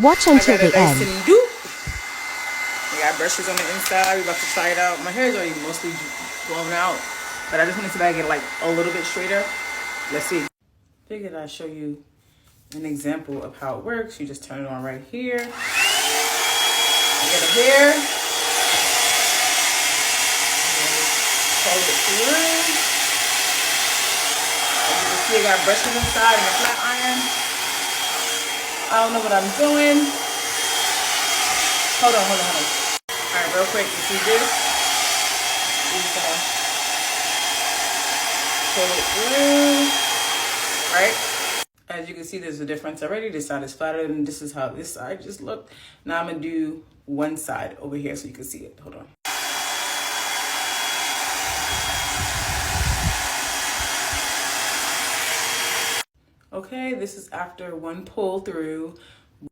Watch until the end. We got brushes on the inside. We're about to try it out. My hair is already mostly blown out, but I just wanted to get it like a little bit straighter. Let's see. Figured I'd show you an example of how it works. You just turn it on right here. I get it here. Pull it through. As you can see, I got brushes inside and a flat iron. I don't know what I'm doing. Hold on. All right, real quick, you see this? You're just gonna pull it through, right? As you can see, there's a difference already. This side is flatter, and this is how this side just looked. Now I'm gonna do one side over here so you can see it. Hold on. Okay, this is after one pull through.